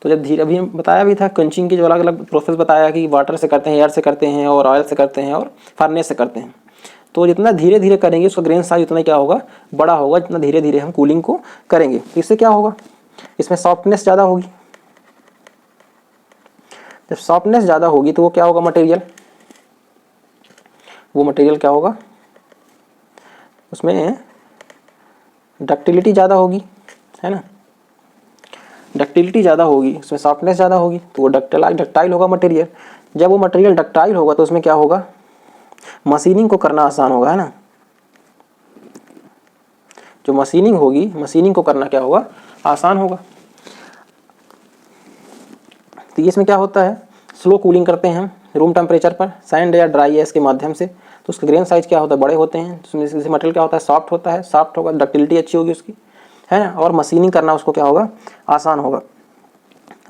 तो जब धीरे, अभी बताया भी था क्वेंचिंग की जो अलग अलग प्रोसेस बताया कि वाटर से करते हैं, एयर से करते हैं और ऑयल से करते हैं और फर्नेस से करते हैं। तो जितना धीरे धीरे करेंगे उसका ग्रेन साइज उतना क्या होगा, बड़ा होगा, जितना धीरे धीरे हम कूलिंग को करेंगे। तो इससे क्या होगा, इसमें सॉफ्टनेस ज़्यादा होगी। जब सॉफ्टनेस ज़्यादा होगी तो वो क्या होगा मटेरियल, वो मटेरियल क्या होगा, उसमें डक्टिलिटी ज़्यादा होगी, है ना। डक्टिलिटी ज़्यादा होगी, उसमें सॉफ्टनेस ज़्यादा होगी तो वो डक्टाइल होगा मटेरियल। जब वो मटेरियल डक्टाइल होगा तो उसमें क्या होगा, मशीनिंग को करना आसान होगा, है ना। जो मशीनिंग होगी, मशीनिंग को करना क्या होगा, आसान होगा। तो इसमें क्या होता है, स्लो कूलिंग करते हैं हम रूम टेम्परेचर पर सैंड या ड्राई एस के माध्यम से। तो उसके ग्रेन साइज क्या होता है, बड़े होते हैं। उसमें से मटेरियल क्या होता है, सॉफ्ट होता है, सॉफ्ट होगा, डक्टिलिटी अच्छी होगी उसकी, है ना। और मशीनिंग करना उसको क्या होगा, आसान होगा।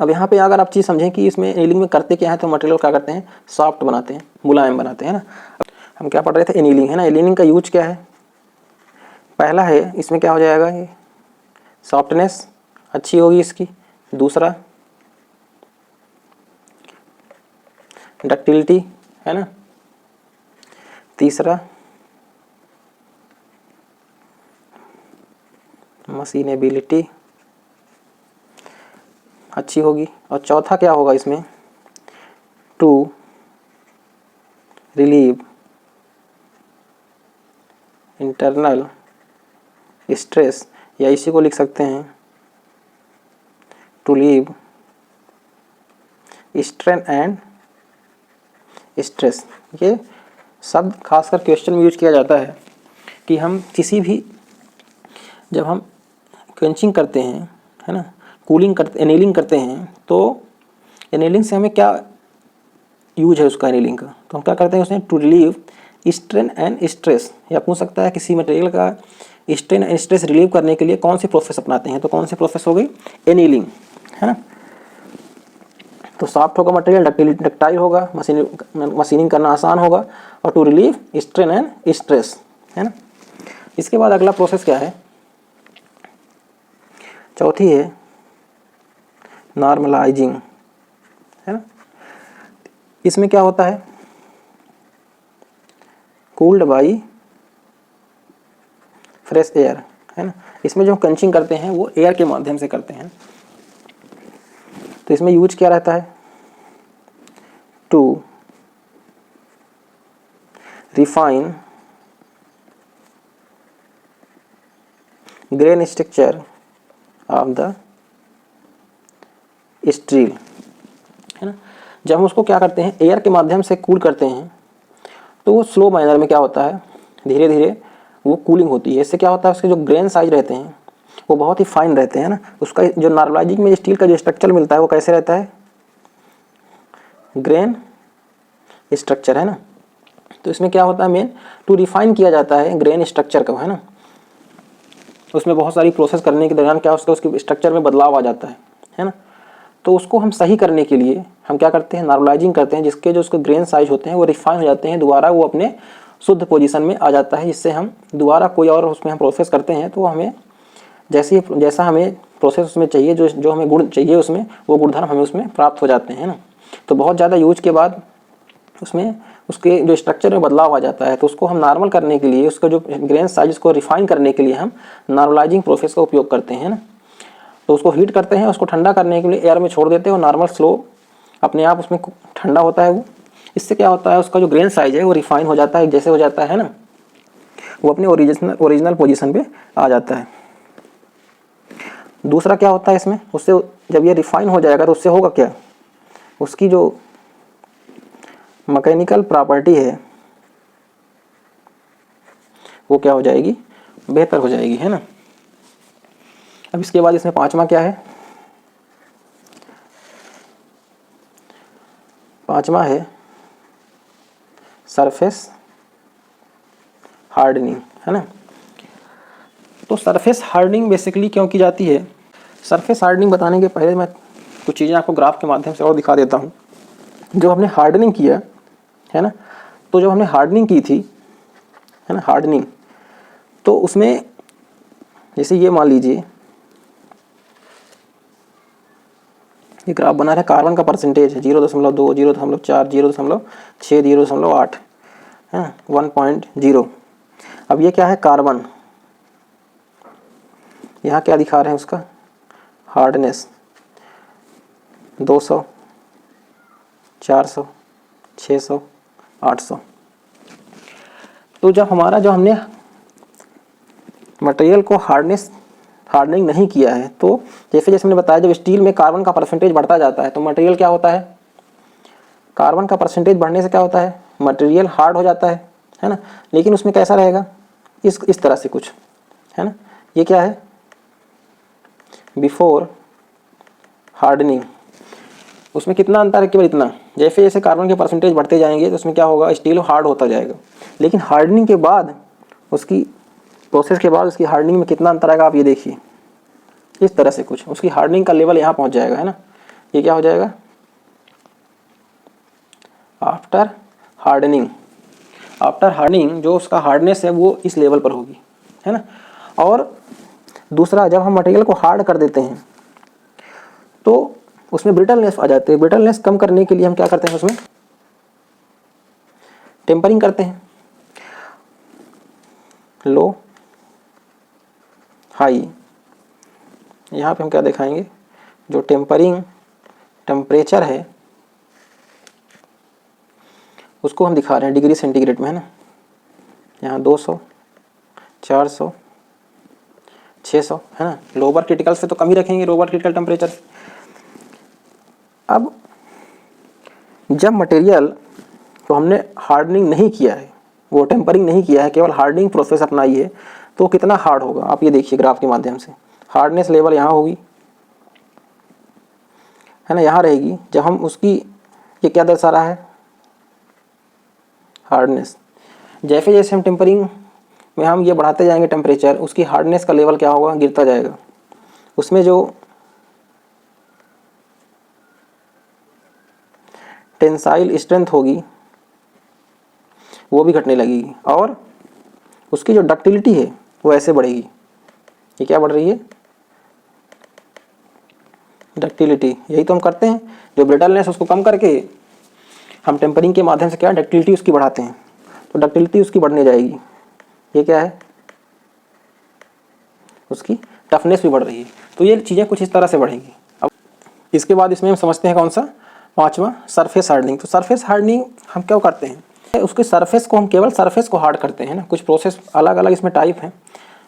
अब यहाँ पे अगर आप चीज़ समझें कि इसमें एनीलिंग में करते क्या है, तो मटेरियल क्या करते हैं, सॉफ्ट बनाते हैं, मुलायम बनाते हैं ना। हम क्या पढ़ रहे थे, एनीलिंग, है ना। एनीलिंग का यूज क्या है, पहला है इसमें क्या हो जाएगा, ये सॉफ्टनेस अच्छी होगी इसकी। दूसरा डक्टिलिटी, है ना। तीसरा मशीनेबिलिटी अच्छी होगी। और चौथा क्या होगा इसमें, टू रिलीव इंटरनल स्ट्रेस या इसी को लिख सकते हैं to leave strain and stress. ये शब्द खासकर क्वेश्चन में यूज किया जाता है कि हम किसी भी, जब हम क्वेंचिंग करते हैं, है ना, कूलिंग करते, एनेलिंग करते हैं, तो एनेलिंग से हमें क्या यूज है उसका, एनेलिंग का, तो हम क्या करते हैं उसमें to relieve strain and stress, या पूछ सकता है किसी मटेरियल का स्ट्रेन एंड स्ट्रेस रिलीव करने के लिए कौन सी प्रोसेस अपनाते हैं, तो कौन सी प्रोसेस हो गई, एनीलिंग, है ना। तो सॉफ्ट होगा मटेरियल, डक्टाइल होगा, मशीनिंग करना आसान होगा, और to relieve strain and stress, है ना। इसके बाद अगला प्रोसेस क्या है, चौथी है नॉर्मलाइजिंग, है ना। इसमें क्या होता है, कूल्ड बाई फ्रेश एयर, है ना। इसमें जो कंचिंग करते हैं वो एयर के माध्यम से करते हैं। तो इसमें यूज क्या रहता है, to refine grain structure of the steel, है ना। जब हम उसको क्या करते हैं, एयर के माध्यम से कूल करते हैं, तो वो स्लो मैनर में क्या होता है, धीरे धीरे वो कूलिंग होती है। इससे क्या होता है, उसके जो ग्रेन साइज रहते हैं वो बहुत ही फाइन रहते हैं ना। उसका जो नॉर्मलाइजिंग में स्टील का जो स्ट्रक्चर मिलता है वो कैसे रहता है, ग्रेन स्ट्रक्चर, है ना। तो इसमें क्या होता है, मेन टू रिफाइन किया जाता है ग्रेन स्ट्रक्चर को, है ना। उसमें बहुत सारी प्रोसेस करने के दौरान क्या उसके स्ट्रक्चर में बदलाव आ जाता है ना। तो उसको हम सही करने के लिए हम क्या करते हैं, नॉर्मलाइजिंग करते हैं, जिसके जो उसके ग्रेन साइज होते हैं वो रिफाइन हो जाते हैं, दोबारा वो अपने शुद्ध पोजीशन में आ जाता है, जिससे हम दोबारा कोई और उसमें हम प्रोसेस करते हैं तो हमें जैसा हमें प्रोसेस उसमें चाहिए, जो हमें गुण चाहिए उसमें, वो गुणधर्म हमें उसमें प्राप्त हो जाते हैं ना। तो बहुत ज़्यादा यूज के बाद उसमें उसके जो स्ट्रक्चर में बदलाव आ जाता है, तो उसको हम नॉर्मल करने के लिए, उसका जो ग्रेन साइज को रिफाइन करने के लिए हम नॉर्मलाइजिंग प्रोसेस का उपयोग करते हैं ना। तो उसको हीट करते हैं, उसको ठंडा करने के लिए एयर में छोड़ देते हैं, और नॉर्मल स्लो अपने आप उसमें ठंडा होता है वो। इससे क्या होता है, उसका जो ग्रेन साइज है वो रिफाइन हो जाता है, जैसे हो जाता है ना, वो अपने ओरिजिनल पोजीशन पे आ जाता है। दूसरा क्या होता है इसमें, उससे जब ये रिफाइन हो जाएगा तो उससे होगा क्या, उसकी जो मैकेनिकल प्रॉपर्टी है वो क्या हो जाएगी, बेहतर हो जाएगी, है ना। अब इसके बाद इसमें पांचवा क्या है, पांचवा है सरफेस हार्डनिंग, है ना। तो सरफेस हार्डनिंग बेसिकली क्यों की जाती है, सरफेस हार्डनिंग बताने के पहले मैं कुछ चीज़ें आपको ग्राफ के माध्यम से और दिखा देता हूँ। जो हमने हार्डनिंग किया है ना, तो जब हमने हार्डनिंग की थी, है ना, हार्डनिंग, तो उसमें जैसे ये मान लीजिए ये ग्राफ बना है, कार्बन का परसेंटेज है 0.2, 0.4, 0.6, 0.8, है ना, 1.0। अब ये क्या है, कार्बन, यहाँ क्या दिखा रहे हैं, उसका हार्डनेस 200, 400, 600, 800। तो जब हमने मटेरियल को हार्डनिंग नहीं किया है, तो जैसे हमने बताया, जब स्टील में कार्बन का परसेंटेज बढ़ता जाता है तो मटेरियल क्या होता है, कार्बन का परसेंटेज बढ़ने से क्या होता है, मटेरियल हार्ड हो जाता है ना। लेकिन उसमें कैसा रहेगा, इस तरह से कुछ, है ना। ये क्या है, बिफोर हार्डनिंग, उसमें कितना अंतर है, केवल इतना, जैसे जैसे कार्बन के परसेंटेज बढ़ते जाएंगे तो उसमें क्या होगा, स्टील हार्ड होता जाएगा। लेकिन हार्डनिंग के बाद, उसकी प्रोसेस के बाद उसकी हार्डनिंग में कितना अंतर आएगा, आप ये देखिए, इस तरह से कुछ, उसकी हार्डनिंग का लेवल यहाँ पहुँच जाएगा, है ना। ये क्या हो जाएगा, आफ्टर हार्डनिंग जो उसका हार्डनेस है वो इस लेवल पर होगी, है ना। और दूसरा, जब हम मटेरियल को हार्ड कर देते हैं तो उसमें ब्रिटलनेस आ जाती है। ब्रिटलनेस कम करने के लिए हम क्या करते हैं, उसमें टेम्परिंग करते हैं, लो हाई। यहाँ पे हम क्या दिखाएंगे, जो टेम्परिंग टेम्परेचर है उसको हम दिखा रहे हैं डिग्री सेंटीग्रेड में, है ना। यहाँ 200, 400, 600 है ना। लोअर क्रिटिकल से तो कम ही रखेंगे, लोअर क्रिटिकल टेम्परेचर। अब जब मटेरियल को हमने हार्डनिंग नहीं किया है, वो टेम्परिंग नहीं किया है, केवल हार्डनिंग प्रोसेस अपनाई है, तो कितना हार्ड होगा आप ये देखिए ग्राफ के माध्यम से। हार्डनेस लेवल यहाँ होगी है ना, यहाँ रहेगी। जब हम उसकी, ये क्या दर्शा रहा है, हार्डनेस। जैसे जैसे हम टेम्परिंग में हम ये बढ़ाते जाएंगे टेम्परेचर, उसकी हार्डनेस का लेवल क्या होगा, गिरता जाएगा। उसमें जो टेंसाइल स्ट्रेंथ होगी वो भी घटने लगेगी, और उसकी जो डक्टिलिटी है वो ऐसे बढ़ेगी। ये क्या बढ़ रही है, डक्टिलिटी। यही तो हम करते हैं, जो ब्रिटलनेस उसको कम करके हम टेम्परिंग के माध्यम से क्या डक्टिलिटी उसकी बढ़ाते हैं, तो डक्टिलिटी उसकी बढ़ने जाएगी। ये क्या है, उसकी टफनेस भी बढ़ रही है। तो ये चीज़ें कुछ इस तरह से बढ़ेंगी। अब इसके बाद इसमें हम समझते हैं कौन सा, पांचवा, सरफेस हार्डनिंग। तो सरफेस हार्डनिंग हम क्या करते हैं, उसके सरफेस को हम केवल सरफेस को हार्ड करते हैं ना। कुछ प्रोसेस अलग अलग इसमें टाइप हैं,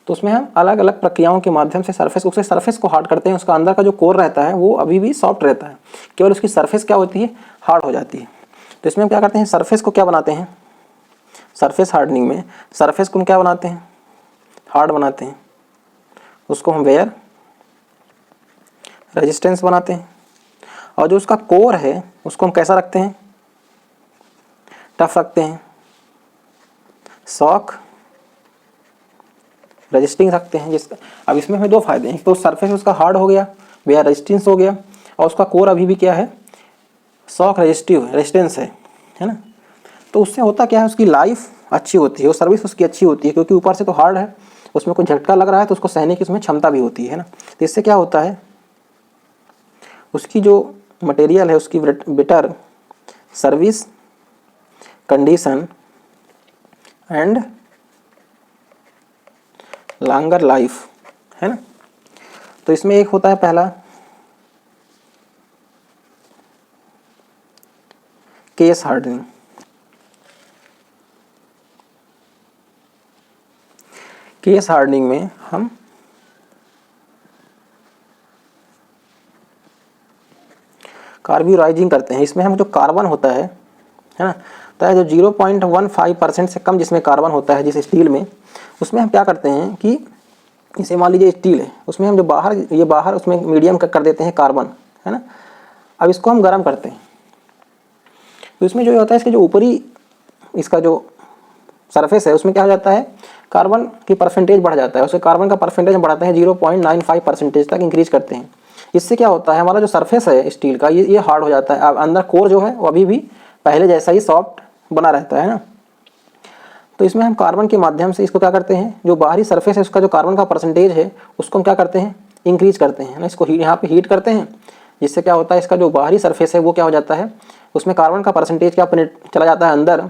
तो उसमें हम अलग अलग प्रक्रियाओं के माध्यम से सरफेस को हार्ड करते हैं। उसका अंदर का जो कोर रहता है वो अभी भी सॉफ्ट रहता है, केवल उसकी सरफेस क्या होती है, हार्ड हो जाती है। तो इसमें हम क्या करते हैं, सरफेस को क्या बनाते हैं, सरफेस हार्डनिंग में सरफेस को हम क्या बनाते हैं, हार्ड बनाते हैं। उसको हम वेयर रेजिस्टेंस बनाते हैं। और जो उसका कोर है उसको हम कैसा रखते हैं, टफ रखते हैं। शॉक रेजिस्टिंग रखते हैं। अब इसमें हमें दो फायदे हैं, तो सरफेस उसका हार्ड हो गया, वेयर रेजिस्टेंस हो गया, और उसका कोर अभी भी क्या है, शॉक रेजिस्टेंस है ना। तो उससे होता क्या है, उसकी लाइफ अच्छी होती है, वो सर्विस उसकी अच्छी होती है, क्योंकि ऊपर से तो हार्ड है, उसमें कोई झटका लग रहा है तो उसको सहने की उसमें क्षमता भी होती है ना। तो इससे क्या होता है, उसकी जो मटेरियल है उसकी better service condition and longer life है ना। तो इसमें एक होता है पहला केस हार्डनिंग। केस हार्डनिंग में हम कार्ब्यूराइजिंग करते हैं। इसमें हम जो कार्बन होता है ना, तो जो 0.15% से कम जिसमें कार्बन होता है जिस स्टील में, उसमें हम क्या करते हैं कि इसे मान लीजिए स्टील है, उसमें हम जो बाहर उसमें मीडियम कर देते हैं कार्बन है ना। अब इसको हम गर्म करते हैं, तो इसमें जो होता है इसके जो ऊपरी इसका जो सरफेस है उसमें क्या हो जाता है, कार्बन की परसेंटेज बढ़ जाता है। उससे कार्बन का परसेंटेज हम बढ़ाते हैं 0.95% तक इंक्रीज करते हैं। इससे क्या होता है, हमारा जो सरफेस है स्टील का ये हार्ड हो जाता है। अब अंदर कोर जो है वो अभी भी पहले जैसा ही सॉफ्ट बना रहता है ना। तो इसमें हम कार्बन के माध्यम से इसको क्या करते हैं, जो बाहरी सरफेस है उसका जो कार्बन का परसेंटेज है उसको हम क्या करते हैं, इंक्रीज करते हैं ना। इसको यहाँ पे हीट करते हैं, जिससे क्या होता है, इसका जो बाहरी सरफेस है वो क्या हो जाता है, उसमें कार्बन का परसेंटेज क्या चला जाता है अंदर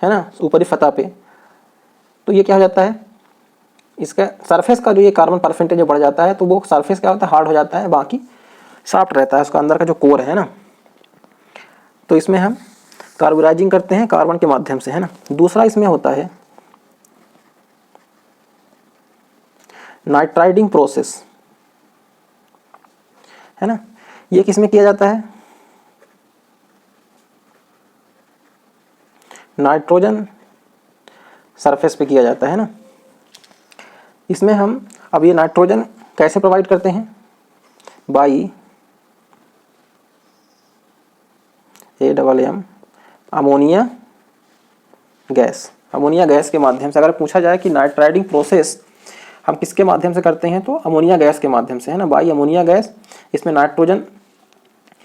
है ना, ऊपरी सतह पे। तो ये क्या हो जाता है, इसका सरफेस का जो ये कार्बन परसेंटेज बढ़ जाता है, तो वो सरफेस क्या होता है, हार्ड हो जाता है, बाकी सॉफ्ट रहता है उसका अंदर का जो कोर है ना। तो इसमें हम कार्बोराइजिंग करते हैं कार्बन के माध्यम से है ना। दूसरा इसमें होता है नाइट्राइडिंग प्रोसेस है ना। ये किसमें किया जाता है, नाइट्रोजन सरफेस पे किया जाता है ना। इसमें हम अब ये नाइट्रोजन कैसे प्रोवाइड करते हैं, by AMM ammonia gas. Ammonia gas के माध्यम से अगर पूछा जाए कि नाइट्राइडिंग प्रोसेस हम किसके माध्यम से करते हैं, तो अमोनिया गैस के माध्यम से है ना, बाई अमोनिया गैस। इसमें नाइट्रोजन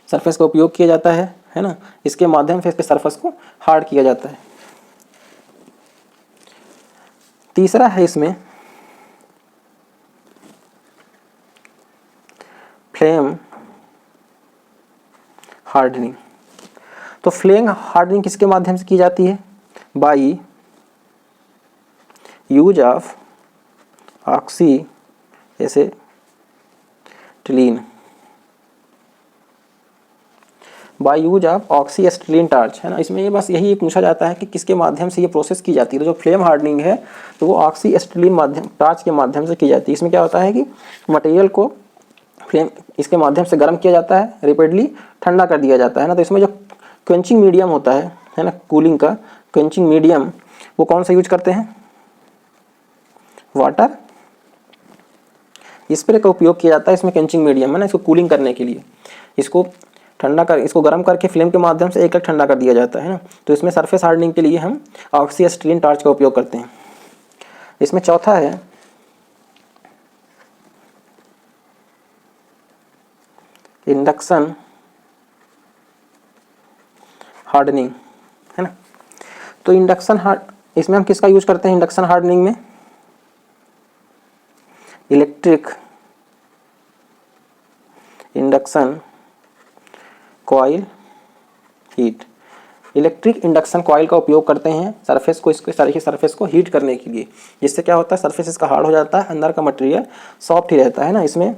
सरफेस का उपयोग किया जाता है ना, इसके माध्यम से इसके सरफेस को हार्ड किया जाता है। तीसरा है इसमें फ्लेम हार्डनिंग। तो फ्लेम हार्डनिंग किसके माध्यम से की जाती है, by use of oxy acetylene. By use of oxy acetylene torch, है ना। इसमें ये बस यही पूछा जाता है कि किसके माध्यम से ये प्रोसेस की जाती है। तो जो फ्लेम हार्डनिंग है तो वो ऑक्सी एसिटिलीन माध्यम टार्च के माध्यम से की जाती है। इसमें क्या होता है कि मटेरियल को फ्लेम इसके माध्यम से गर्म किया जाता है, रिपीटली ठंडा कर दिया जाता है ना। तो इसमें जो क्वेंचिंग मीडियम होता है ना, कूलिंग का क्वेंचिंग मीडियम, वो कौन सा यूज करते हैं, वाटर स्प्रे का उपयोग किया जाता है। इसमें क्वेंचिंग मीडियम है ना, इसको कूलिंग करने के लिए, इसको इसको गर्म करके फ्लेम के माध्यम से एक ठंडा कर दिया जाता है ना। तो इसमें सरफेस हार्डनिंग के लिए हम ऑक्सी एसिटिलीन टार्च का उपयोग करते हैं। इसमें चौथा है इंडक्शन हार्डनिंग, है ना। तो इसमें हम किसका यूज करते हैं इंडक्शन हार्डनिंग में, electric induction coil heat, electric induction coil का उपयोग करते हैं सरफेस को, इसके सरफेस को हीट करने के लिए, जिससे क्या होता है सरफेस इसका हार्ड हो जाता है, अंदर का मटेरियल सॉफ्ट ही रहता है ना। इसमें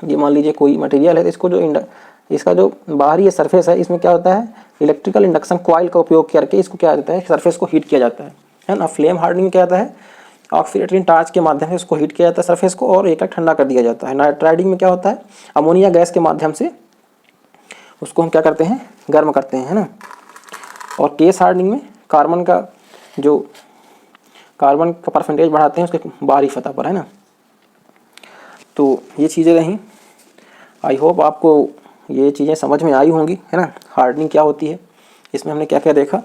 ये मान लीजिए कोई मटेरियल है तो इसको जो इसका जो बाहरी ये सरफेस है, इसमें क्या होता है इलेक्ट्रिकल इंडक्शन कॉइल का उपयोग करके इसको क्या होता है सरफेस को हीट किया जाता है ना। फ्लेम हार्डनिंग क्या होता है, ऑक्सी एसिटिलीन टार्च के माध्यम से उसको हीट किया जाता है सरफेस को, और एक ठंडा कर दिया जाता है। नाइट्राइडिंग में क्या होता है अमोनिया गैस के माध्यम से उसको हम क्या करते हैं गर्म करते हैं, है ना। और केस हार्डनिंग में कार्बन का परसेंटेज बढ़ाते हैं उसके बाहरी सतह पर, है ना। तो ये चीज़ें रहीं, आई होप आपको ये चीज़ें समझ में आई होंगी, है ना। हार्डनिंग क्या होती है, इसमें हमने क्या क्या देखा,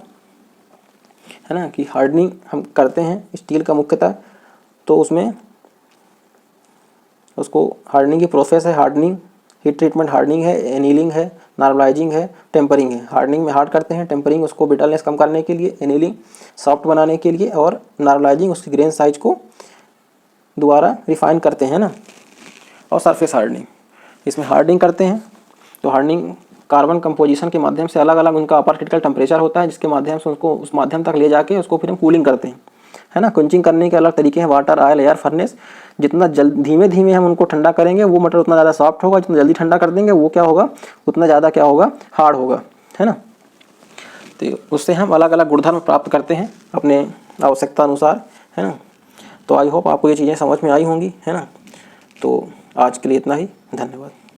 है ना, कि हार्डनिंग हम करते हैं स्टील का मुख्यतः, तो उसमें उसको हार्डनिंग की प्रोसेस है, हार्डनिंग हीट ट्रीटमेंट हार्डनिंग है, एनीलिंग है, नॉर्मलाइजिंग है, टेम्परिंग है। हार्डनिंग में हार्ड करते हैं, टेम्परिंग उसको ब्रिटलनेस कम करने के लिए, एनीलिंग सॉफ्ट बनाने के लिए, और नॉर्मलाइजिंग उसकी ग्रेन साइज को दोबारा रिफाइन करते हैं ना। और सरफेस हार्डनिंग, इसमें हार्डनिंग करते हैं तो हार्डनिंग कार्बन कंपोजिशन के माध्यम से अलग अलग उनका अपर क्रिटिकल टेम्परेचर होता है, जिसके माध्यम से उसको उस माध्यम तक ले जाके उसको फिर हम कूलिंग करते हैं, है ना। क्विंचिंग करने के अलग तरीके हैं, वाटर, ऑयल, एयर, फर्नेस। जितना धीमे धीमे हम उनको ठंडा करेंगे वो मटेरियल उतना ज़्यादा सॉफ्ट होगा, जितना जल्दी ठंडा कर देंगे वो क्या होगा उतना ज़्यादा क्या होगा हार्ड होगा, है ना। तो उससे हम अलग अलग गुणधर्म प्राप्त करते हैं अपने आवश्यकता अनुसार, है ना। तो आई होप आपको ये चीज़ें समझ में आई होंगी, है ना। तो आज के लिए इतना ही, धन्यवाद।